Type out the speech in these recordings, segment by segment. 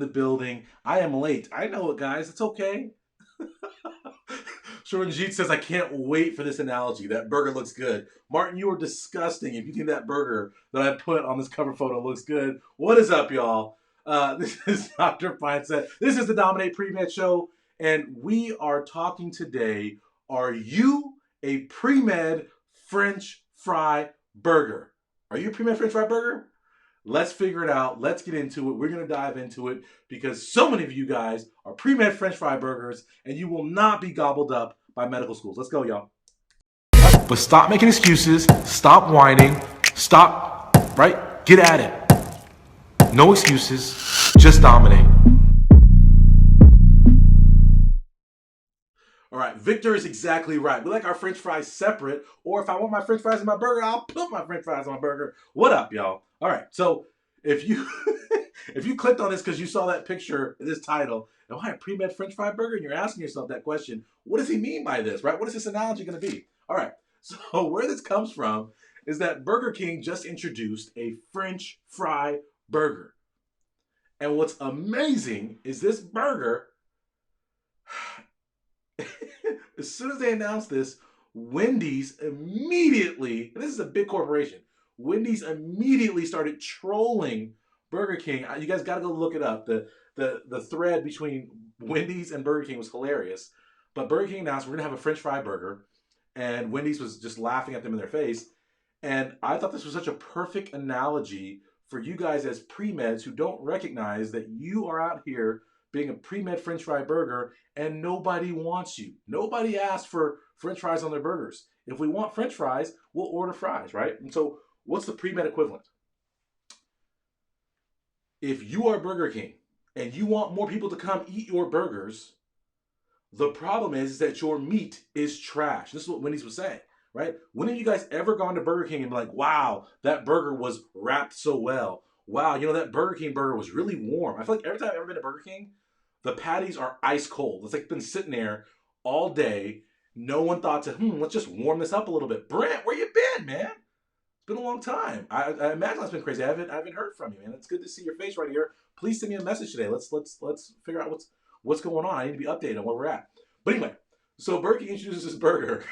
the building. I am late. I know it, guys. It's okay. Jeet says, I can't wait for this analogy. That burger looks good. Martin, you are disgusting if you think that burger that I put on this cover photo looks good. What is up, y'all? This is Dr. Pinesett. This is the Dominate Pre-Med Show, and we are talking today, are you a pre-med French fry burger? Are you a pre-med French fry burger? Let's figure it out. Let's get into it. We're going to dive into it because so many of you guys are pre-med French fry burgers and you will not be gobbled up by medical schools. Let's go, y'all. But stop making excuses. Stop whining. Stop, right? Get at it. No excuses. Just dominate. All right, Victor is exactly right. We like our French fries separate, or if I want my French fries in my burger, I'll put my French fries on my burger. What up, y'all? All right, so if you if you clicked on this because you saw that picture, this title, am I a pre-med French fry burger? And you're asking yourself that question, what does he mean by this, right? What is this analogy going to be? All right, so where this comes from is that Burger King just introduced a French fry burger. And what's amazing is this burger, as soon as they announced this, Wendy's immediately, and this is a big corporation, Wendy's immediately started trolling Burger King. You guys got to go look it up. The thread between Wendy's and Burger King was hilarious. But Burger King announced we're going to have a French fry burger, and Wendy's was just laughing at them in their face. And I thought this was such a perfect analogy for you guys as pre-meds who don't recognize that you are out here being a pre-med French fry burger and nobody wants you. Nobody asks for French fries on their burgers. If we want French fries, we'll order fries, right? And so what's the pre-med equivalent? If you are Burger King and you want more people to come eat your burgers, the problem is that your meat is trash. This is what Wendy's was saying, right? When have you guys ever gone to Burger King and be like, wow, that burger was wrapped so well? Wow, that Burger King burger was really warm. I feel like every time I've ever been to Burger King, the patties are ice cold. It's like been sitting there all day. No one thought to, let's just warm this up a little bit. Brent, where you been, man? It's been a long time. I imagine that's been crazy. I haven't heard from you, man. It's good to see your face right here. Please send me a message today. Let's figure out what's going on. I need to be updated on where we're at. But anyway, so Burger King introduces this burger,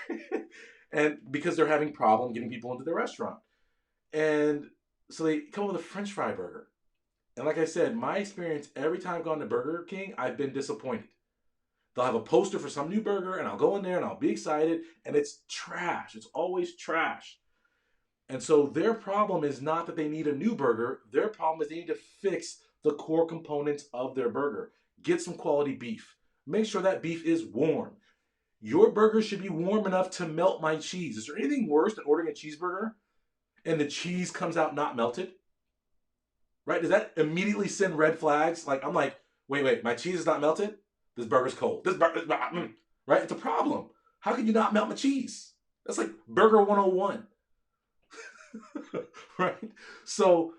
and because they're having problem getting people into their restaurant, and so they come up with a French fry burger. And like I said, my experience every time I've gone to Burger King, I've been disappointed. They'll have a poster for some new burger, and I'll go in there and I'll be excited, and it's trash. It's always trash. And so their problem is not that they need a new burger. Their problem is they need to fix the core components of their burger. Get some quality beef. Make sure that beef is warm. Your burger should be warm enough to melt my cheese. Is there anything worse than ordering a cheeseburger and the cheese comes out not melted? Right? Does that immediately send red flags? Like, I'm like, wait, my cheese is not melted? This burger's cold. Right? It's a problem. How can you not melt my cheese? That's like Burger 101. Right? So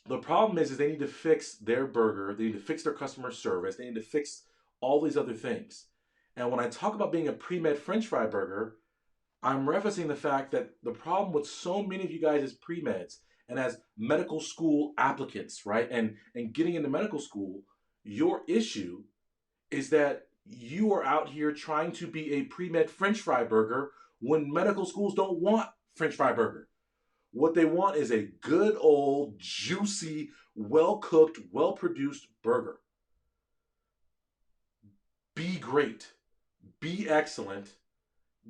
the problem is they need to fix their burger. They need to fix their customer service. They need to fix all these other things. And when I talk about being a pre-med French fry burger, I'm referencing the fact that the problem with so many of you guys as pre-meds and as medical school applicants, right? And getting into medical school, your issue is that you are out here trying to be a pre-med French fry burger when medical schools don't want French fry burger. What they want is a good old, juicy, well-cooked, well-produced burger. Be great. Be excellent.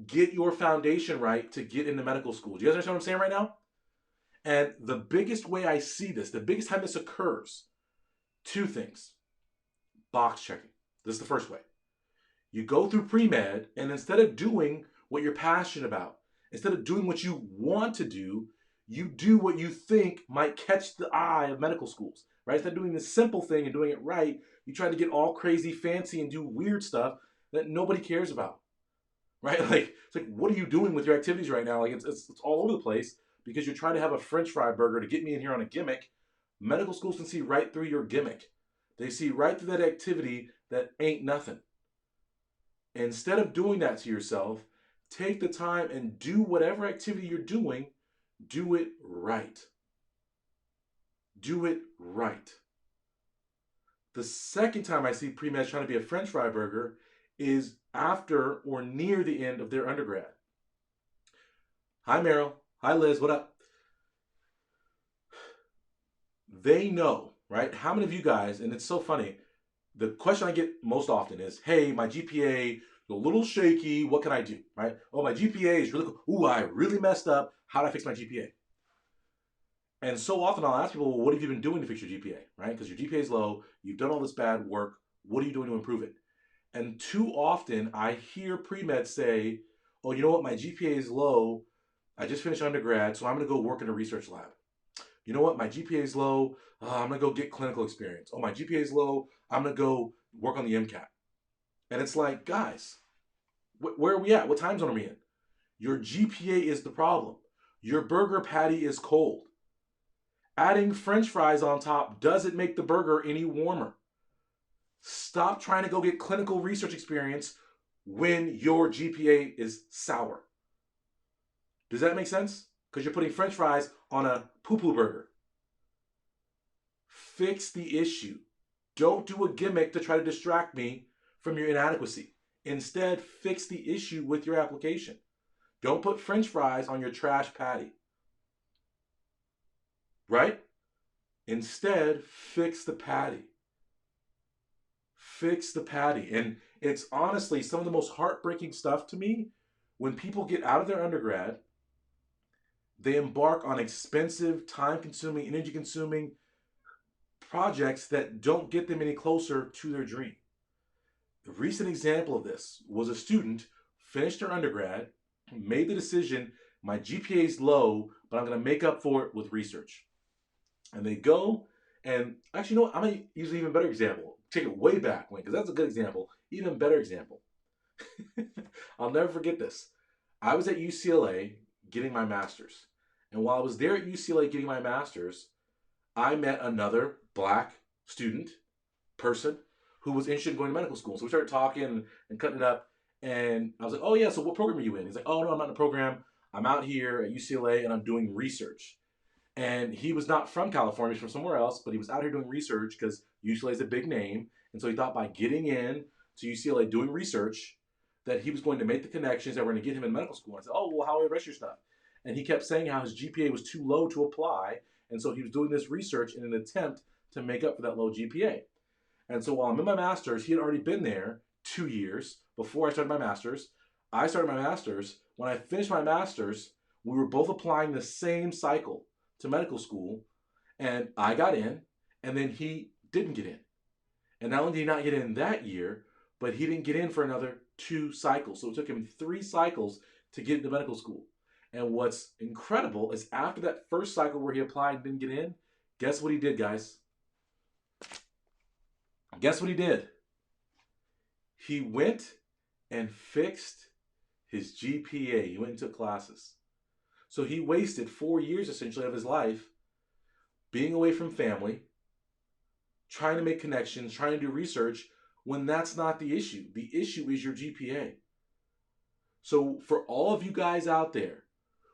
Get your foundation right to get into medical school. Do you guys understand what I'm saying right now? And the biggest way I see this, the biggest time this occurs, two things. Box checking. This is the first way. You go through pre-med, and instead of doing what you're passionate about, instead of doing what you want to do, you do what you think might catch the eye of medical schools, right? Instead of doing the simple thing and doing it right, you try to get all crazy fancy and do weird stuff that nobody cares about, right? Like, it's like, what are you doing with your activities right now? Like, it's all over the place because you're trying to have a French fry burger to get me in here on a gimmick. Medical schools can see right through your gimmick. They see right through that activity that ain't nothing. Instead of doing that to yourself, take the time and do whatever activity you're doing, do it right. Do it right. The second time I see pre-meds trying to be a French fry burger is after or near the end of their undergrad. Hi, Meryl. Hi, Liz. What up? They know, right? How many of you guys, and it's so funny, the question I get most often is, hey, my GPA is a little shaky. What can I do, right? Oh, my GPA is really cool. Ooh, I really messed up. How do I fix my GPA? And so often I'll ask people, well, what have you been doing to fix your GPA, right? Because your GPA is low. You've done all this bad work. What are you doing to improve it? And too often I hear pre-med say, oh, you know what? My GPA is low. I just finished undergrad, so I'm going to go work in a research lab. You know what? My GPA is low. I'm going to go get clinical experience. Oh, my GPA is low. I'm going to go work on the MCAT. And it's like, guys, where are we at? What time zone are we in? Your GPA is the problem. Your burger patty is cold. Adding French fries on top doesn't make the burger any warmer. Stop trying to go get clinical research experience when your GPA is sour. Does that make sense? Because you're putting French fries on a poo-poo burger. Fix the issue. Don't do a gimmick to try to distract me from your inadequacy. Instead, fix the issue with your application. Don't put French fries on your trash patty. Right? Instead, fix the patty. Fix the patty. And it's honestly some of the most heartbreaking stuff to me when people get out of their undergrad, they embark on expensive, time-consuming, energy-consuming projects that don't get them any closer to their dream. A recent example of this was a student finished their undergrad, made the decision, my GPA is low, but I'm going to make up for it with research. And they go, and actually, you know what? I'm going to use an even better example. Take it way back, because that's a good example. Even better example. I'll never forget this. I was at UCLA getting my master's. And while I was there at UCLA getting my master's, I met another black student, person, who was interested in going to medical school. So we started talking and cutting it up. And I was like, oh, yeah, so what program are you in? He's like, oh, no, I'm not in a program. I'm out here at UCLA and I'm doing research. And he was not from California, he's from somewhere else, but he was out here doing research because UCLA is a big name. And so he thought by getting in to UCLA doing research that he was going to make the connections that were going to get him in medical school. I said, oh, well, how are the rest of your stuff? And he kept saying how his GPA was too low to apply. And so he was doing this research in an attempt to make up for that low GPA. And so while I'm in my master's, he had already been there 2 years before I started my master's. I started my master's. When I finished my master's, we were both applying the same cycle to medical school. And I got in, and then he didn't get in. And not only did he not get in that year, but he didn't get in for another 2 cycles. So it took him 3 cycles to get into medical school. And what's incredible is after that first cycle where he applied and didn't get in, guess what he did, guys? Guess what he did? He went and fixed his GPA. He went and took classes. So he wasted 4 years essentially of his life being away from family, trying to make connections, trying to do research, when that's not the issue. The issue is your GPA. So for all of you guys out there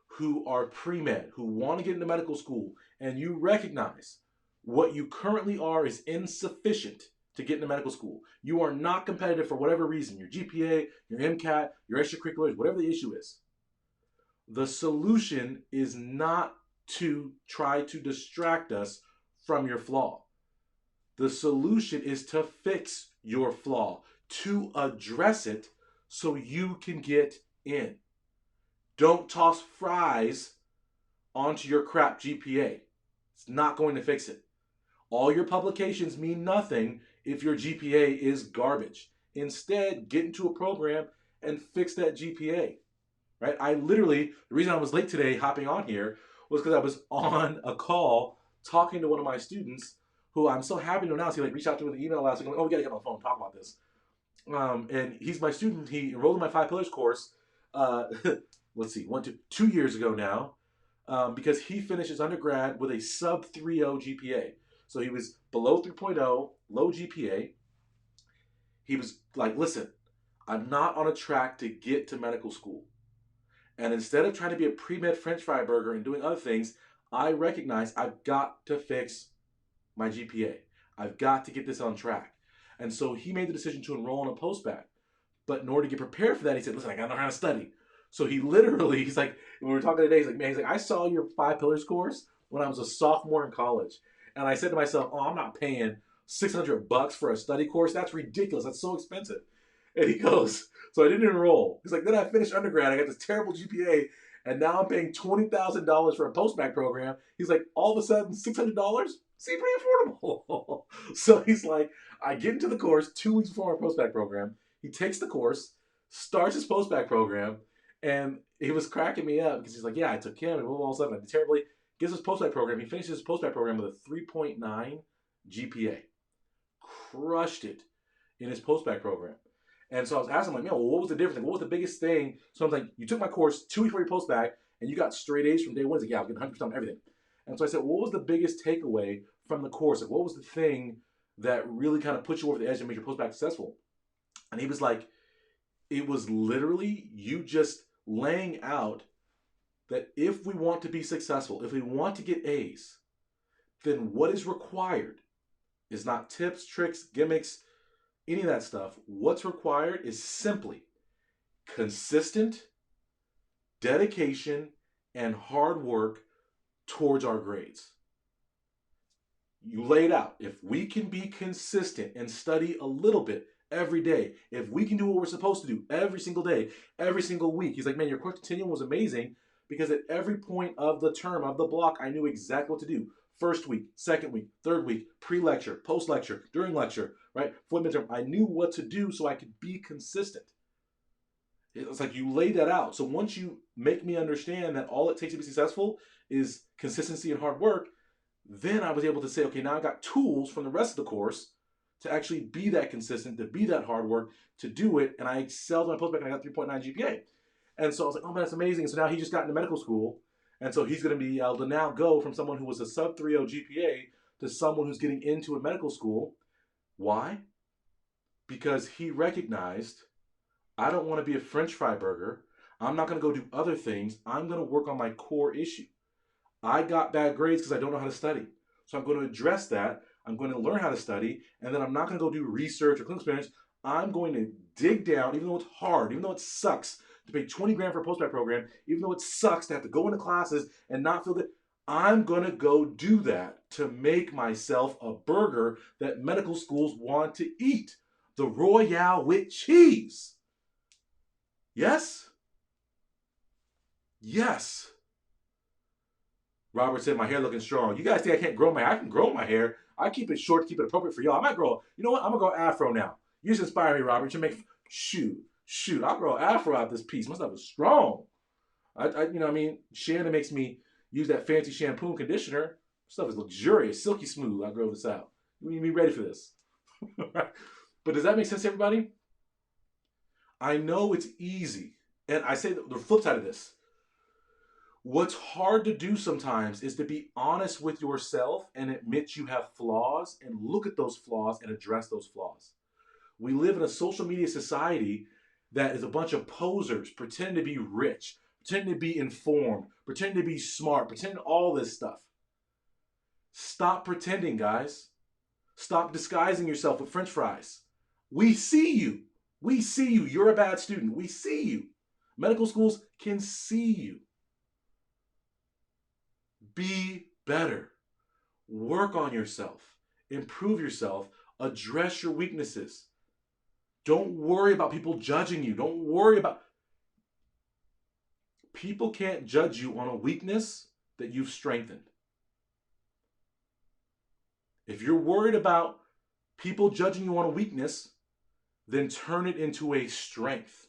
who are pre-med, who want to get into medical school, and you recognize what you currently are is insufficient to get into medical school. You are not competitive for whatever reason, your GPA, your MCAT, your extracurriculars, whatever the issue is. The solution is not to try to distract us from your flaw. The solution is to fix your flaw, to address it so you can get in. Don't toss fries onto your crap GPA. It's not going to fix it. All your publications mean nothing if your GPA is garbage. Instead, get into a program and fix that GPA. Right? The reason I was late today hopping on here was because I was on a call talking to one of my students who I'm so happy to announce. He reached out to me with an email last week. Oh, we got to get on the phone and talk about this. And he's my student. He enrolled in my 5 Pillars course. Let's see, 2 years ago now, because he finished his undergrad with a sub 3.0 GPA. So he was below 3.0, low GPA. He was like, listen, I'm not on a track to get to medical school. And instead of trying to be a pre-med French fry burger and doing other things, I recognize I've got to fix my GPA. I've got to get this on track. And so he made the decision to enroll in a post-bac. But in order to get prepared for that, he said, listen, I got to know how to study. So he literally, he's like, when we were talking today, he's like, man, he's like, I saw your 5 Pillars course when I was a sophomore in college. And I said to myself, oh, I'm not paying $600 for a study course. That's ridiculous. That's so expensive. And he goes, so I didn't enroll. He's like, then I finished undergrad. I got this terrible GPA. And now I'm paying $20,000 for a post-bac program. He's like, all of a sudden, $600? Seems pretty affordable. So he's like, I get into the course 2 weeks before my post-bac program. He takes the course, starts his post-bac program, and he was cracking me up because he's like, yeah, I took him and all stuff. I did terribly. Gets his post-bac program. He finishes his post-bac program with a 3.9 GPA. Crushed it in his post-bac program. And so I was asking him, like, man, well, what was the difference? Like, what was the biggest thing? So I'm like, you took my course 2 weeks before your post-bac, and you got straight A's from day one. He's like, yeah, I was getting 100% on everything. And so I said, what was the biggest takeaway from the course? Like, what was the thing that really kind of put you over the edge and made your post-bac successful? And he was like, it was literally you just laying out that if we want to be successful, if we want to get A's, then what is required is not tips, tricks, gimmicks, any of that stuff. What's required is simply consistent dedication and hard work towards our grades. You laid out, if we can be consistent and study a little bit every day, if we can do what we're supposed to do every single day, every single week. He's like, man, your course continuum was amazing because at every point of the term, of the block, I knew exactly what to do. First week, second week, third week, pre-lecture, post-lecture, during lecture, right? For the midterm, I knew what to do so I could be consistent. It's like you laid that out. So once you make me understand that all it takes to be successful is consistency and hard work, then I was able to say, okay, now I got tools from the rest of the course to actually be that consistent, to be that hard work, to do it. And I excelled in my postbac and I got 3.9 GPA. And so I was like, oh man, that's amazing. And so now he just got into medical school. And so he's going to be able to now go from someone who was a sub 3.0 GPA to someone who's getting into a medical school. Why? Because he recognized, I don't want to be a French fry burger. I'm not going to go do other things. I'm going to work on my core issue. I got bad grades because I don't know how to study. So I'm going to address that. I'm going to learn how to study. And then I'm not going to go do research or clinical experience. I'm going to dig down, even though it's hard, even though it sucks to pay 20 grand for a postgrad program, even though it sucks to have to go into classes and not feel good. I'm going to go do that to make myself a burger that medical schools want to eat. The Royale with cheese. Yes? Yes. Robert said, my hair looking strong. You guys think I can't grow my hair? I can grow my hair. I keep it short to keep it appropriate for y'all. I might grow, you know what? I'm going to grow afro now. You just inspire me, Robert. You make, shoot, I'll grow afro out this piece. My stuff is strong. You know what I mean? Shannon makes me use that fancy shampoo and conditioner. Stuff is luxurious, silky smooth. I'll grow this out. You need to be ready for this. But does that make sense to everybody? I know it's easy. And I say the flip side of this. What's hard to do sometimes is to be honest with yourself and admit you have flaws and look at those flaws and address those flaws. We live in a social media society that is a bunch of posers pretending to be rich, pretending to be informed, pretending to be smart, pretending all this stuff. Stop pretending, guys. Stop disguising yourself with French fries. We see you. We see you. You're a bad student. We see you. Medical schools can see you. Be better. Work on yourself. Improve yourself. Address your weaknesses. Don't worry about people judging you. Don't worry about... People can't judge you on a weakness that you've strengthened. If you're worried about people judging you on a weakness, then turn it into a strength.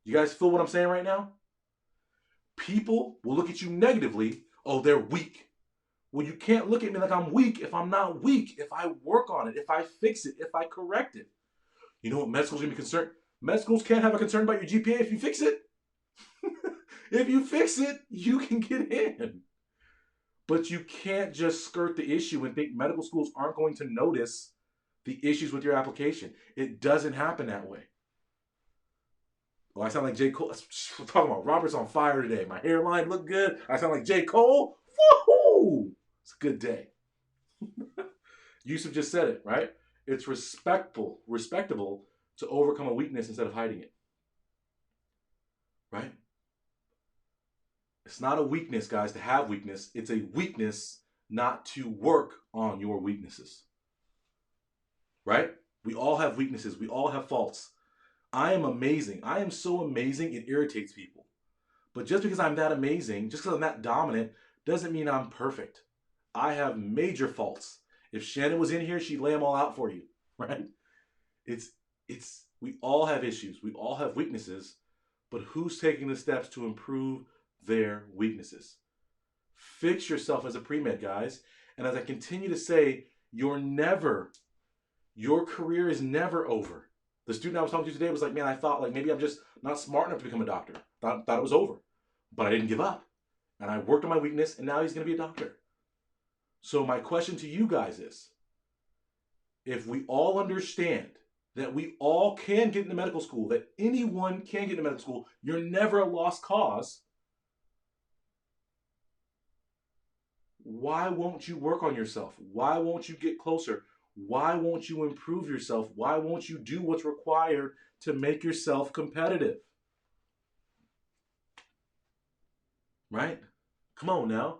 You guys feel what I'm saying right now? People will look at you negatively. Oh, they're weak. Well, you can't look at me like I'm weak if I'm not weak, if I work on it, if I fix it, if I correct it. You know what med schools are going to be concerned? Med schools can't have a concern about your GPA if you fix it. If you fix it, you can get in. But you can't just skirt the issue and think medical schools aren't going to notice the issues with your application. It doesn't happen that way. Oh, I sound like J. Cole. We're talking about Robert's on fire today. My hairline look good. I sound like J. Cole. Woohoo! It's a good day. Yusuf just said it, right? It's respectable to overcome a weakness instead of hiding it, right? It's not a weakness, guys, to have weakness. It's a weakness not to work on your weaknesses, right? We all have weaknesses. We all have faults. I am amazing. I am so amazing, it irritates people. But just because I'm that amazing, just because I'm that dominant, doesn't mean I'm perfect. I have major faults. If Shannon was in here, she'd lay them all out for you, right? It's we all have issues. We all have weaknesses, but who's taking the steps to improve their weaknesses? Fix yourself as a pre-med, guys. And as I continue to say, your career is never over. The student I was talking to today was like, man, I thought like maybe I'm just not smart enough to become a doctor. Thought it was over. But I didn't give up. And I worked on my weakness, and now he's going to be a doctor. So my question to you guys is, if we all understand that we all can get into medical school, that anyone can get into medical school, you're never a lost cause, why won't you work on yourself? Why won't you get closer? Why won't you improve yourself? Why won't you do what's required to make yourself competitive? Right? Come on now.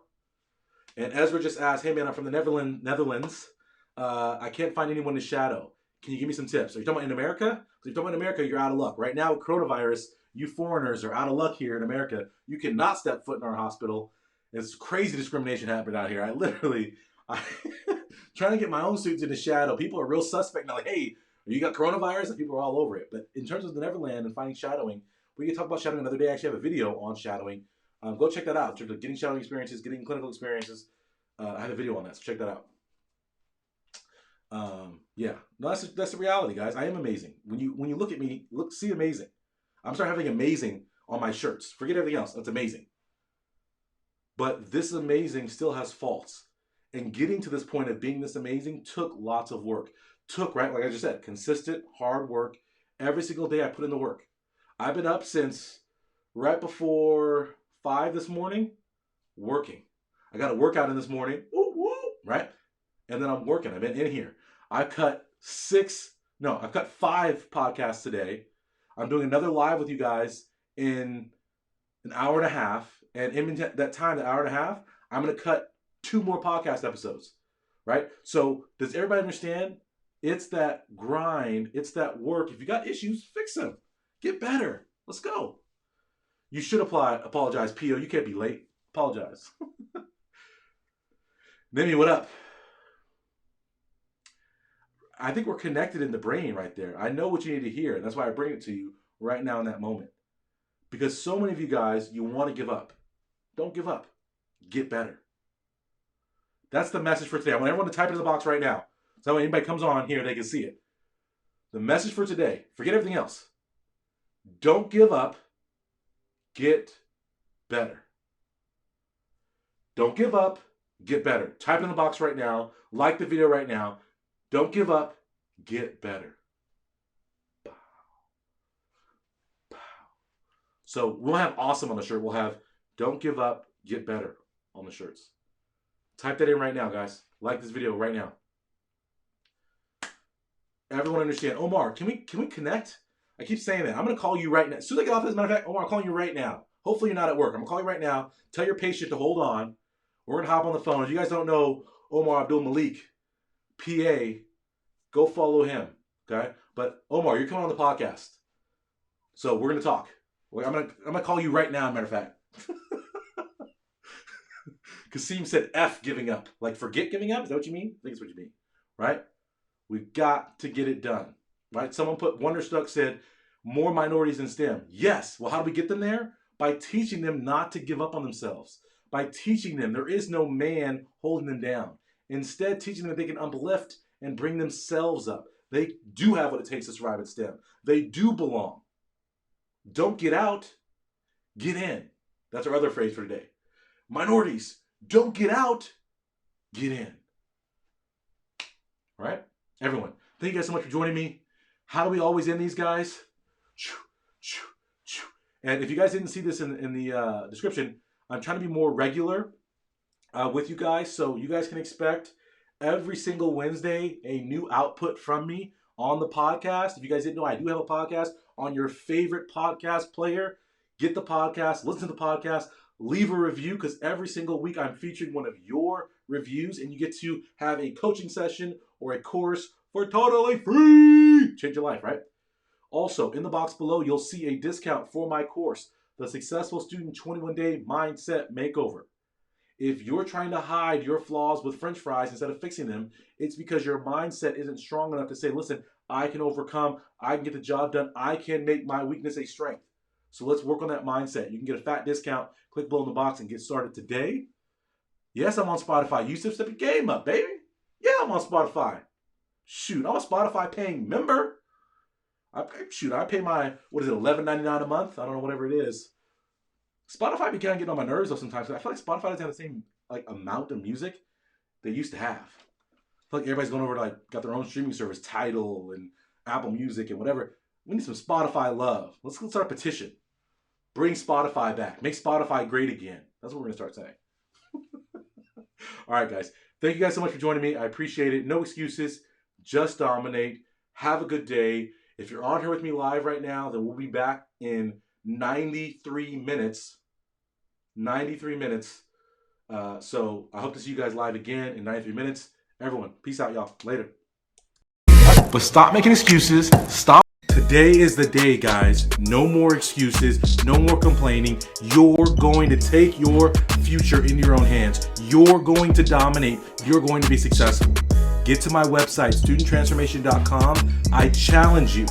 And Ezra just asked, hey man, I'm from the Netherlands. I can't find anyone to shadow. Can you give me some tips? Are you talking about in America? If you're talking about in America, you're out of luck. Right now with coronavirus, you foreigners are out of luck here in America. You cannot step foot in our hospital. It's crazy discrimination happening out here. I trying to get my own students in the shadow. People are real suspect now. Like, hey, you got coronavirus? And people are all over it. But in terms of the Neverland and finding shadowing, we can talk about shadowing another day. I actually have a video on shadowing. Go check that out. In terms of getting shadowing experiences, getting clinical experiences. I have a video on that, so check that out. Yeah, no, that's the reality, guys. I am amazing. When you look at me, see amazing. I'm starting having amazing on my shirts. Forget everything else. That's amazing. But this amazing still has faults. And getting to this point of being this amazing took lots of work. Took, right, like I just said, consistent, hard work. Every single day I put in the work. I've been up since right before 5 this morning, working. I got a workout in this morning, right? And then I'm working. I've been in here. I've cut 5 podcasts today. I'm doing another live with you guys in an hour and a half. And in that time, the hour and a half, I'm going to cut 2 more podcast episodes, right? So does everybody understand? It's that grind. It's that work. If you got issues, fix them. Get better. Let's go. You should apologize, P.O. You can't be late. Apologize. Nimi, what up? I think we're connected in the brain right there. I know what you need to hear. And that's why I bring it to you right now in that moment. Because so many of you guys, you want to give up. Don't give up. Get better. That's the message for today. I want everyone to type it in the box right now. So when anybody comes on here, they can see it. The message for today, forget everything else. Don't give up. Get better. Don't give up. Get better. Type it in the box right now. Like the video right now. Don't give up. Get better. Pow. Pow. So we'll have awesome on the shirt. We'll have don't give up. Get better on the shirts. Type that in right now, guys. Like this video right now. Everyone understand. Omar, can we connect? I keep saying that. I'm going to call you right now. As soon as I get off this, as a matter of fact, Omar, I'm calling you right now. Hopefully you're not at work. I'm going to call you right now. Tell your patient to hold on. We're going to hop on the phone. If you guys don't know Omar Abdul Malik, PA, go follow him. Okay? But Omar, you're coming on the podcast. So we're going to talk. I'm going to call you right now, as a matter of fact. Kasim said F giving up. Like forget giving up? Is that what you mean? I think it's what you mean. Right? We've got to get it done. Right? Someone put Wonderstruck said more minorities in STEM. Yes. Well, how do we get them there? By teaching them not to give up on themselves. By teaching them there is no man holding them down. Instead, teaching them that they can uplift and bring themselves up. They do have what it takes to survive at STEM. They do belong. Don't get out. Get in. That's our other phrase for today. Minorities, don't get out. Get in. All right? Everyone, thank you guys so much for joining me. How do we always end these, guys? And if you guys didn't see this in the description, I'm trying to be more regular with you guys. So you guys can expect every single Wednesday, a new output from me on the podcast. If you guys didn't know, I do have a podcast on your favorite podcast player. Get the podcast, listen to the podcast, leave a review, because every single week I'm featuring one of your reviews, and you get to have a coaching session or a course for totally free. Change your life, right? Also, in the box below, you'll see a discount for my course, The Successful Student 21-Day Mindset Makeover. If you're trying to hide your flaws with French fries instead of fixing them, it's because your mindset isn't strong enough to say, listen, I can overcome, I can get the job done, I can make my weakness a strength. So let's work on that mindset. You can get a fat discount. Click below in the box and get started today. Yes, I'm on Spotify. Yusuf, step your game up, baby. Yeah, I'm on Spotify. Shoot, I'm a Spotify paying member. I pay my, $11.99 a month? I don't know, whatever it is. Spotify be kind of getting on my nerves though sometimes. I feel like Spotify doesn't have the same amount of music they used to have. I feel like everybody's going over to got their own streaming service, Tidal and Apple Music and whatever. We need some Spotify love. Let's start a petition. Bring Spotify back. Make Spotify great again. That's what we're going to start saying. All right, guys. Thank you guys so much for joining me. I appreciate it. No excuses. Just dominate. Have a good day. If you're on here with me live right now, then we'll be back in 93 minutes. 93 minutes. So I hope to see you guys live again in 93 minutes. Everyone, peace out, y'all. Later. But stop making excuses. Stop. Today is the day, guys. No more excuses. No more complaining. You're going to take your future in your own hands. You're going to dominate. You're going to be successful. Get to my website, studenttransformation.com. I challenge you.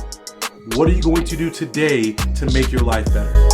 What are you going to do today to make your life better?